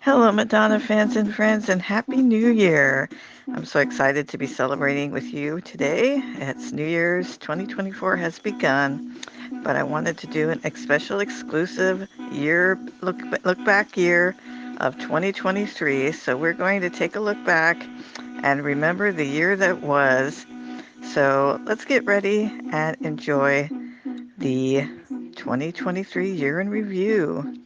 Hello, Madonna fans and friends, and Happy New Year! I'm so excited to be celebrating with you today. It's New Year's 2024 has begun, but I wanted to do a special exclusive year look back year of 2023. So we're going to take a look back and remember the year that was. So let's get ready and enjoy the 2023 year in review.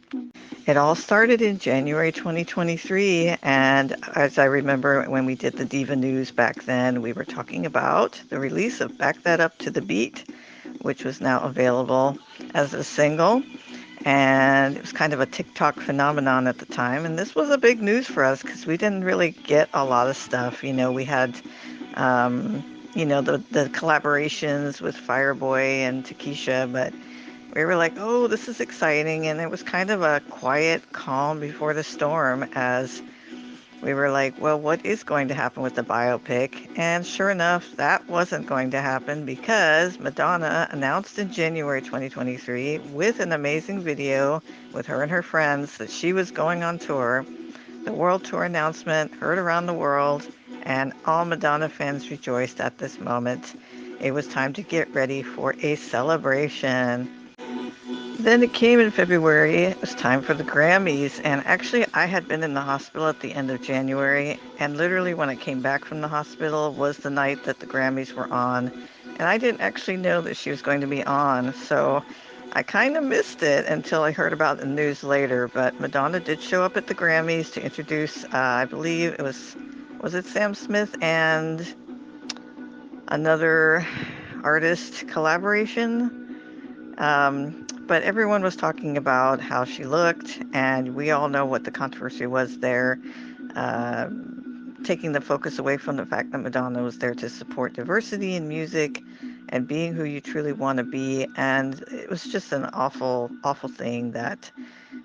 It all started in January 2023, and as I remember when we did the Diva News back then, we were talking about the release of Back That Up to the Beat, which was now available as a single, and it was kind of a TikTok phenomenon at the time, and this was a big news for us because we didn't really get a lot of stuff. We had um, the collaborations with Fireboy and Takesha, but we were like, oh, this is exciting. And it was kind of a quiet calm before the storm as we were like, well, what is going to happen with the biopic? And sure enough, that wasn't going to happen because Madonna announced in January 2023 with an amazing video with her and her friends that she was going on tour. The world tour announcement heard around the world, and all Madonna fans rejoiced at this moment. It was time to get ready for a celebration. Then it came in February. It was time for the Grammys. And actually, I had been in the hospital at the end of January. And literally, when I came back from the hospital, was the night that the Grammys were on. And I didn't actually know that she was going to be on. So I kind of missed it until I heard about the news later. But Madonna did show up at the Grammys to introduce, I believe it was it Sam Smith and another artist collaboration? But everyone was talking about how she looked, and we all know what the controversy was there, uh, taking the focus away from the fact that Madonna was there to support diversity in music and being who you truly want to be. And it was just an awful, awful thing that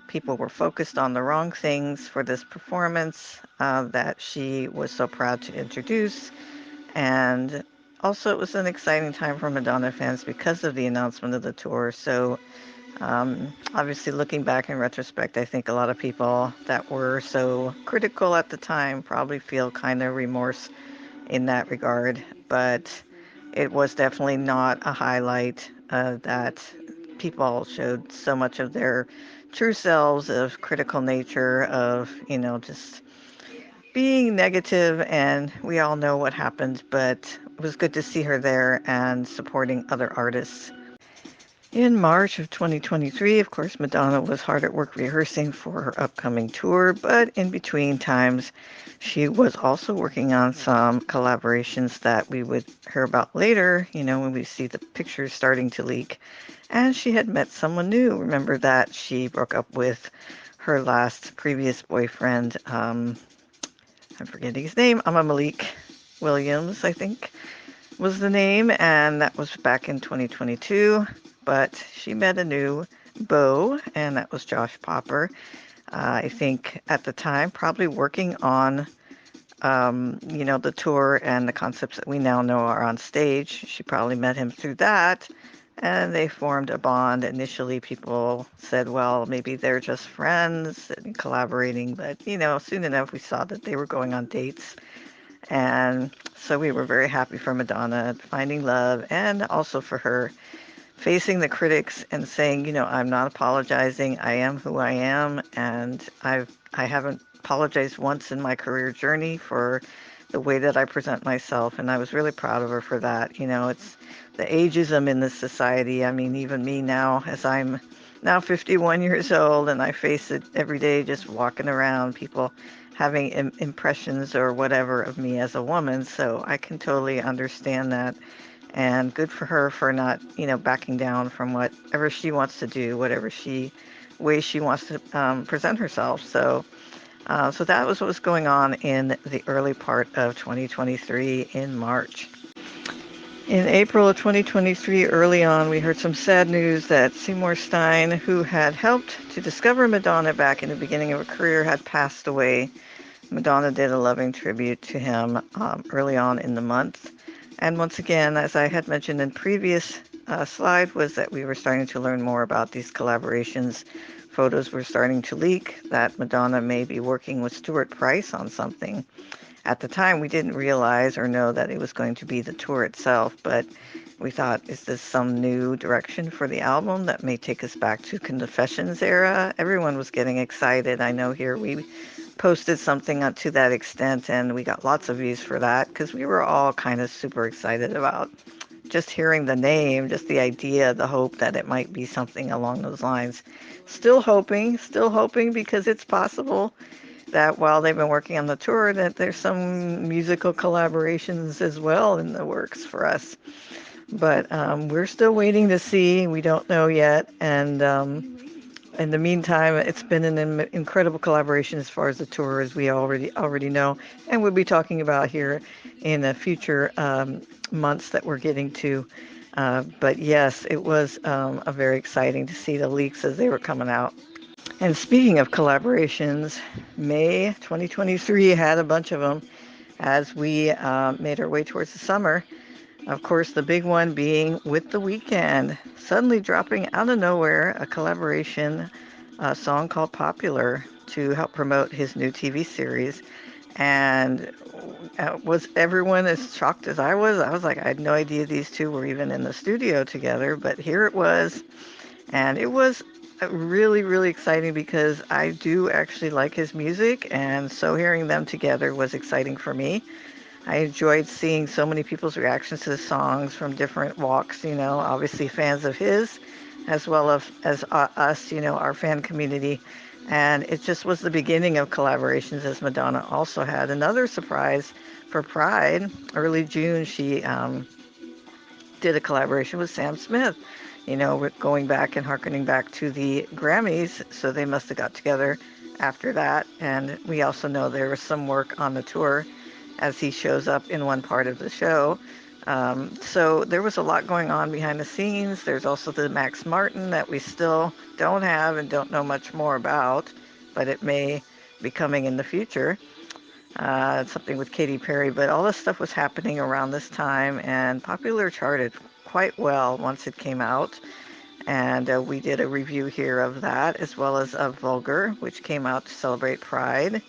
people were focused on the wrong things for this performance that she was so proud to introduce. And also, it was an exciting time for Madonna fans because of the announcement of the tour. So, obviously, looking back in retrospect, I think a lot of people that were so critical at the time probably feel kind of remorse in that regard. But it was definitely not a highlight that people showed so much of their true selves of critical nature, of, just being negative, and we all know what happened, but it was good to see her there and supporting other artists. In March of 2023, of course, Madonna was hard at work rehearsing for her upcoming tour, but in between times, she was also working on some collaborations that we would hear about later, when we see the pictures starting to leak. And she had met someone new. Remember that she broke up with her last previous boyfriend, I'm forgetting his name, Malik Williams, I think was the name, and that was back in 2022. But she met a new beau, and that was Josh Popper. I think at the time, probably working on, the tour and the concepts that we now know are on stage. She probably met him through that, and they formed a bond. Initially, people said, well, maybe they're just friends and collaborating, but, soon enough we saw that they were going on dates. And so we were very happy for Madonna finding love, and also for her facing the critics and saying, I'm not apologizing. I am who I am, and I haven't apologized once in my career journey for the way that I present myself, and I was really proud of her for that. It's the ageism in this society. I mean, even me now, as I'm now 51 years old, and I face it every day just walking around, people having impressions or whatever of me as a woman. So I can totally understand that. And good for her for not, backing down from whatever she wants to do, whatever way she wants to present herself. So that was what was going on in the early part of 2023 in March. In April of 2023, early on, we heard some sad news that Seymour Stein, who had helped to discover Madonna back in the beginning of her career, had passed away. Madonna did a loving tribute to him early on in the month. And once again, as I had mentioned in previous slide was that we were starting to learn more about these collaborations. Photos were starting to leak that Madonna may be working with Stuart Price on something. At the time, we didn't realize or know that it was going to be the tour itself, but we thought, is this some new direction for the album that may take us back to Confessions era? Everyone was getting excited. I know here we posted something to that extent, and we got lots of views for that because we were all kind of super excited about just hearing the name, just the idea, the hope that it might be something along those lines. Still hoping because it's possible that while they've been working on the tour, that there's some musical collaborations as well in the works for us. But we're still waiting to see. We don't know yet. And in the meantime, it's been an incredible collaboration as far as the tour, as we already know, and we'll be talking about here in the future months that we're getting to. But yes, it was a very exciting to see the leaks as they were coming out. And speaking of collaborations, May 2023 had a bunch of them as we made our way towards the summer. Of course, the big one being with The Weeknd, suddenly dropping out of nowhere a collaboration song called Popular to help promote his new TV series. And was everyone as shocked as I was? I was like, I had no idea these two were even in the studio together, but here it was. And it was really, really exciting because I do actually like his music, and so hearing them together was exciting for me. I enjoyed seeing so many people's reactions to the songs from different walks, obviously fans of his, as well as us, our fan community. And it just was the beginning of collaborations, as Madonna also had another surprise for Pride. Early June, she did a collaboration with Sam Smith. We're going back and harkening back to the Grammys, so they must have got together after that. And we also know there was some work on the tour as he shows up in one part of the show. So there was a lot going on behind the scenes. There's also the Max Martin that we still don't have and don't know much more about, but it may be coming in the future. Something with Katy Perry, but all this stuff was happening around this time, and Popular charted quite well once it came out. And we did a review here of that, as well as of Vulgar, which came out to celebrate Pride.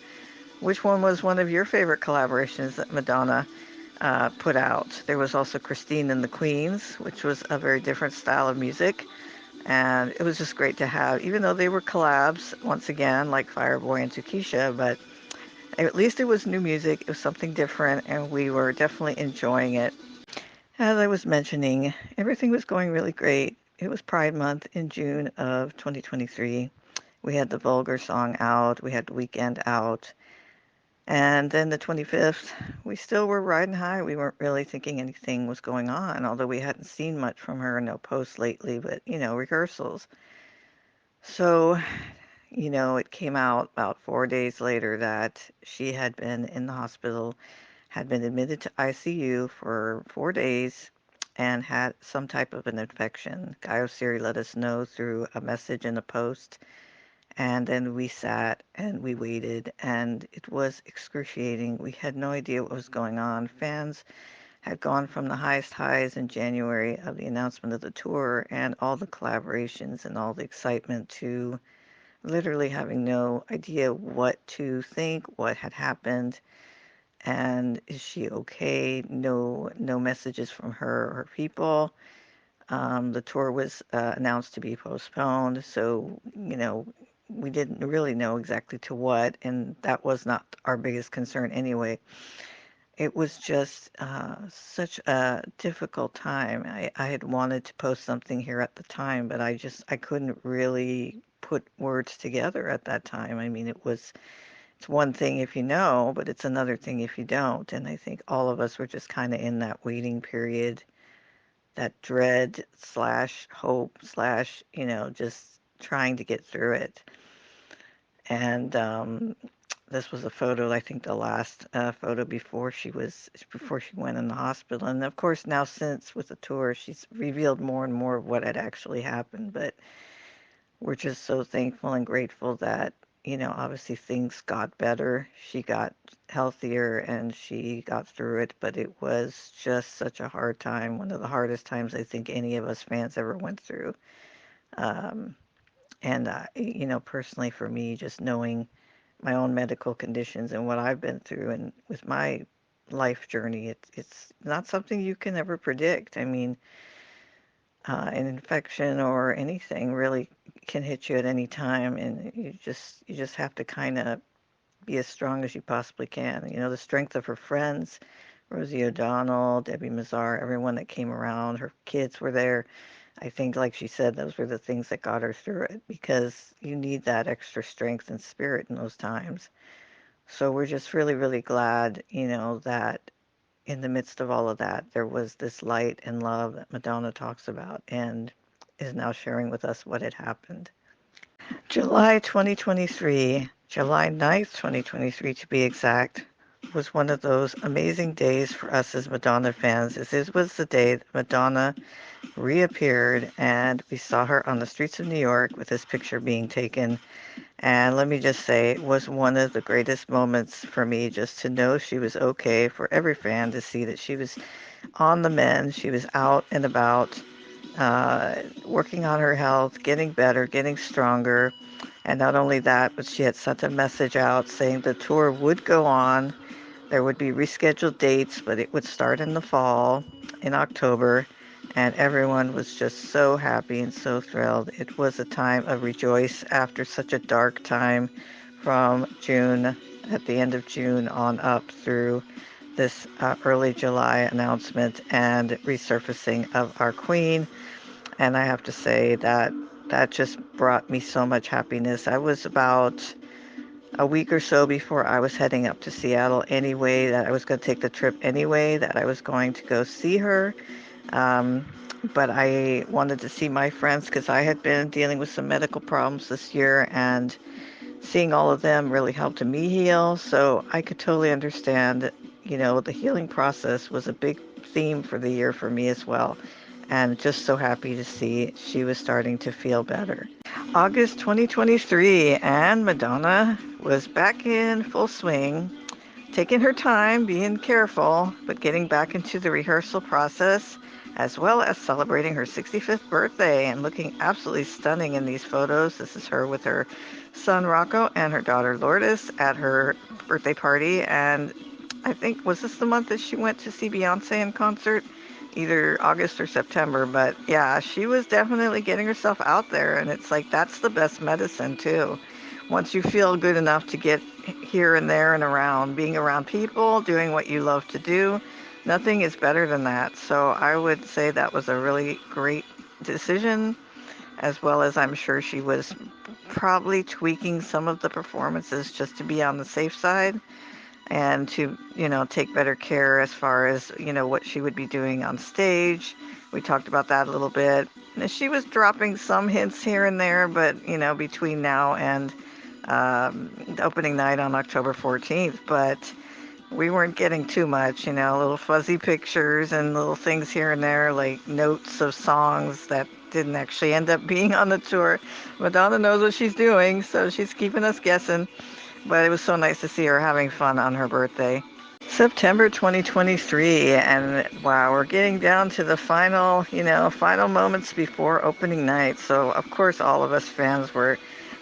Which one was one of your favorite collaborations that Madonna put out? There was also Christine and the Queens, which was a very different style of music. And it was just great to have, even though they were collabs, once again, like Fireboy and Tukisha, but at least it was new music. It was something different, and we were definitely enjoying it. As I was mentioning, everything was going really great. It was Pride Month in June of 2023. We had the Vulgar song out. We had The Weeknd out. And then the 25th, we still were riding high. We weren't really thinking anything was going on, although we hadn't seen much from her, no posts lately, but, rehearsals. So, it came out about 4 days later that she had been in the hospital, had been admitted to ICU for 4 days, and had some type of an infection. Siri let us know through a message in a post. And then we sat and we waited, and it was excruciating. We had no idea what was going on. Fans had gone from the highest highs in January of the announcement of the tour and all the collaborations and all the excitement to literally having no idea what to think, what had happened, and is she okay? No messages from her or her people. The tour was announced to be postponed, so we didn't really know exactly to what, and that was not our biggest concern anyway. It was just such a difficult time. I had wanted to post something here at the time, but I couldn't really put words together at that time. I mean, it's one thing if you know, but it's another thing if you don't. And I think all of us were just kind of in that waiting period, that dread slash hope slash, just trying to get through it. And this was a photo, I think the last photo before she went in the hospital. And of course, now since with the tour, she's revealed more and more of what had actually happened. But we're just so thankful and grateful that obviously things got better. She got healthier and she got through it, but it was just such a hard time, one of the hardest times I think any of us fans ever went through. Um, and, personally for me, just knowing my own medical conditions and what I've been through and with my life journey, it's not something you can ever predict. I mean, an infection or anything really can hit you at any time, and you just have to kind of be as strong as you possibly can. The strength of her friends, Rosie O'Donnell, Debbie Mazar, everyone that came around, her kids were there. I think, like she said, those were the things that got her through it because you need that extra strength and spirit in those times. So we're just really, really glad, that in the midst of all of that, there was this light and love that Madonna talks about and is now sharing with us what had happened. July 2023, July 9th, 2023 to be exact, was one of those amazing days for us as Madonna fans, as it was the day that Madonna reappeared and we saw her on the streets of New York with this picture being taken. And let me just say, it was one of the greatest moments for me just to know she was okay, for every fan to see that she was on the mend, she was out and about, working on her health, getting better, getting stronger. And not only that, but she had sent a message out saying the tour would go on. There would be rescheduled dates, but it would start in the fall, in October. And everyone was just so happy and so thrilled. It was a time of rejoice after such a dark time from June, at the end of June on up through this early July announcement and resurfacing of our Queen. And I have to say that that just brought me so much happiness. I was about a week or so before I was heading up to Seattle anyway, that I was going to take the trip anyway, that I was going to go see her. Um, but I wanted to see my friends because I had been dealing with some medical problems this year, and seeing all of them really helped me heal. So I could totally understand, the healing process was a big theme for the year for me as well. And just so happy to see she was starting to feel better. August 2023, and Madonna was back in full swing, taking her time, being careful, but getting back into the rehearsal process, as well as celebrating her 65th birthday and looking absolutely stunning in these photos. This is her with her son Rocco and her daughter Lourdes at her birthday party. And I think, was this the month that she went to see Beyonce in concert? Either August or September, but yeah, she was definitely getting herself out there, and it's like that's the best medicine too. Once you feel good enough to get here and there and around, being around people, doing what you love to do, nothing is better than that. So I would say that was a really great decision, as well as I'm sure she was probably tweaking some of the performances just to be on the safe side and to, take better care as far as, what she would be doing on stage. We talked about that a little bit. And she was dropping some hints here and there, but, between now and the opening night on October 14th. But we weren't getting too much, little fuzzy pictures and little things here and there, like notes of songs that didn't actually end up being on the tour. Madonna knows what she's doing, so she's keeping us guessing. But it was so nice to see her having fun on her birthday. September 2023, and wow, we're getting down to the final moments before opening night. So, of course, all of us fans were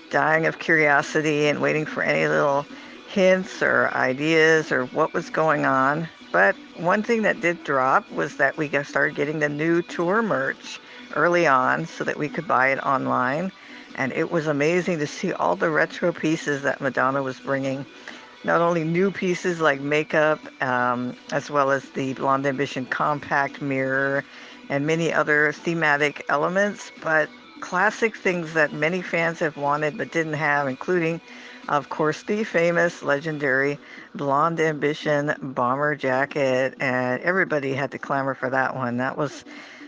dying of curiosity and waiting for any little hints or ideas or what was going on. But one thing that did drop was that we started getting the new tour merch early on so that we could buy it online. And it was amazing to see all the retro pieces that Madonna was bringing. Not only new pieces like makeup, as well as the Blonde Ambition compact mirror and many other thematic elements, but classic things that many fans have wanted but didn't have, including, of course, the famous, legendary Blonde Ambition bomber jacket. And everybody had to clamor for that one.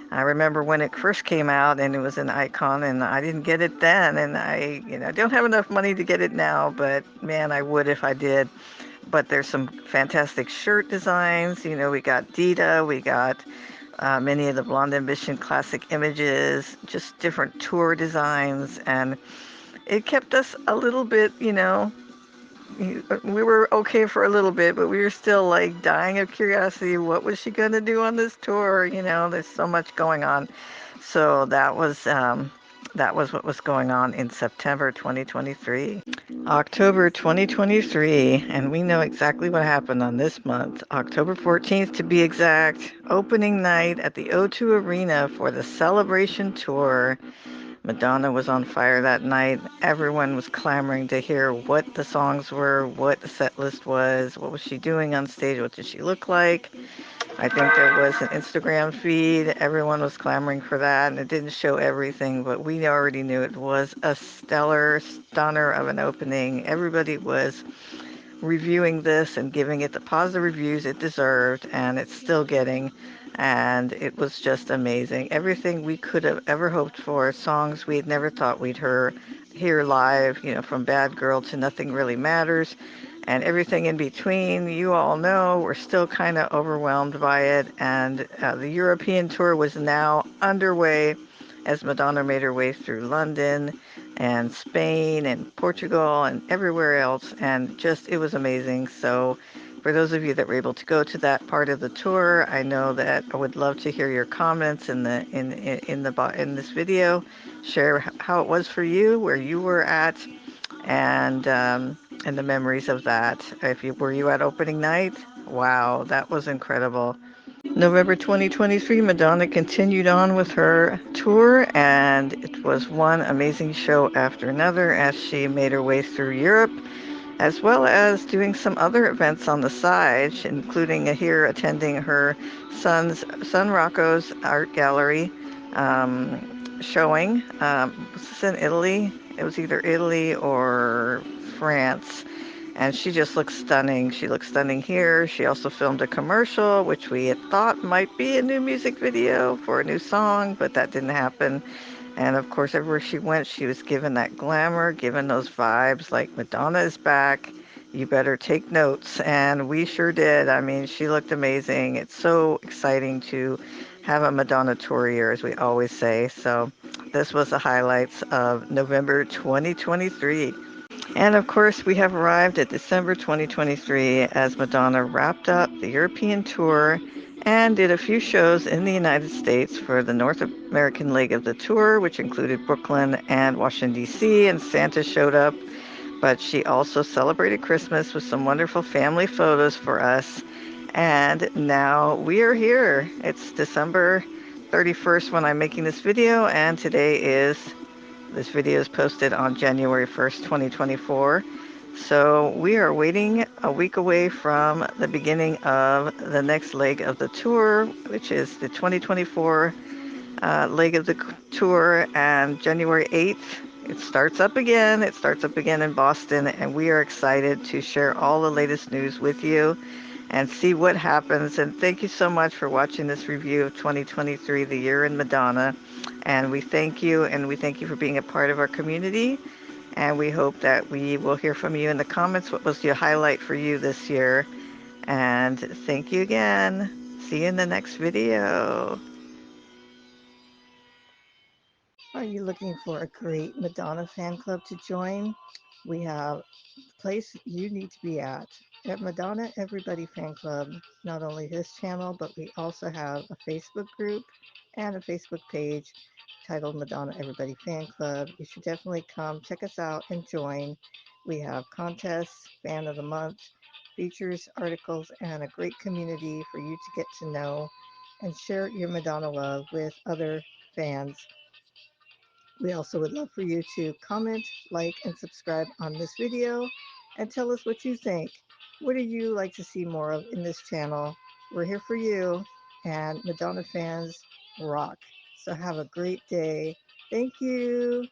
I remember when it first came out and it was an icon, and I didn't get it then, and I don't have enough money to get it now, but man, I would if I did. But there's some fantastic shirt designs. We got Dita, we got many of the Blonde Ambition classic images, just different tour designs, and it kept us a little bit, we were okay for a little bit, but we were still like dying of curiosity. What was she going to do on this tour? There's so much going on. So that was what was going on in September 2023. October 2023, and we know exactly what happened on this month. October 14th, to be exact, opening night at the O2 Arena for the Celebration Tour. Madonna was on fire that night. Everyone was clamoring to hear what the songs were, what the set list was, what was she doing on stage, what did she look like. I think there was an Instagram feed. Everyone was clamoring for that, and it didn't show everything, but we already knew it was a stellar stunner of an opening. Everybody was reviewing this and giving it the positive reviews it deserved, and it's still getting. And it was just amazing. Everything we could have ever hoped for, songs we had never thought we'd hear live, from Bad Girl to Nothing Really Matters, and everything in between. You all know we're still kind of overwhelmed by it. And the European tour was now underway as Madonna made her way through London and Spain and Portugal and everywhere else, and just it was amazing. So for those of you that were able to go to that part of the tour, I know that I would love to hear your comments in this video. Share how it was for you, where you were at, and the memories of that. If you were you at opening night, wow, that was incredible. November 2023, Madonna continued on with her tour, and it was one amazing show after another as she made her way through Europe, as well as doing some other events on the side, including here attending her son Rocco's art gallery showing. Was this in Italy? It was either Italy or France, and she just looks stunning. She looks stunning here. She also filmed a commercial, which we had thought might be a new music video for a new song, but that didn't happen. And of course, everywhere she went, she was given that glamour, given those vibes like Madonna is back. You better take notes. And we sure did. I mean, she looked amazing. It's so exciting to have a Madonna tour year, as we always say. So this was the highlights of November 2023. And of course, we have arrived at December 2023 as Madonna wrapped up the European tour and did a few shows in the United States for the North American leg of the tour, which included Brooklyn and Washington, D.C., and Santa showed up. But she also celebrated Christmas with some wonderful family photos for us. And now we are here. It's December 31st when I'm making this video, and this video is posted on January 1st, 2024. So we are waiting a week away from the beginning of the next leg of the tour, which is the 2024 leg of the tour, and January 8th, it starts up again. It starts up again in Boston, and we are excited to share all the latest news with you and see what happens. And thank you so much for watching this review of 2023, the year in Madonna. And we thank you, and we thank you for being a part of our community. And we hope that we will hear from you in the comments. What was your highlight for you this year? And thank you again. See you in the next video. Are you looking for a great Madonna fan club to join? We have the place you need to be at Madonna Everybody Fan Club. Not only this channel, but we also have a Facebook group and a Facebook page titled Madonna Everybody Fan Club. You should definitely come check us out and join. We have contests, fan of the month, features, articles, and a great community for you to get to know and share your Madonna love with other fans. We also would love for you to comment, like, and subscribe on this video and tell us what you think. What do you like to see more of in this channel? We're here for you, and Madonna fans rock. So have a great day. Thank you.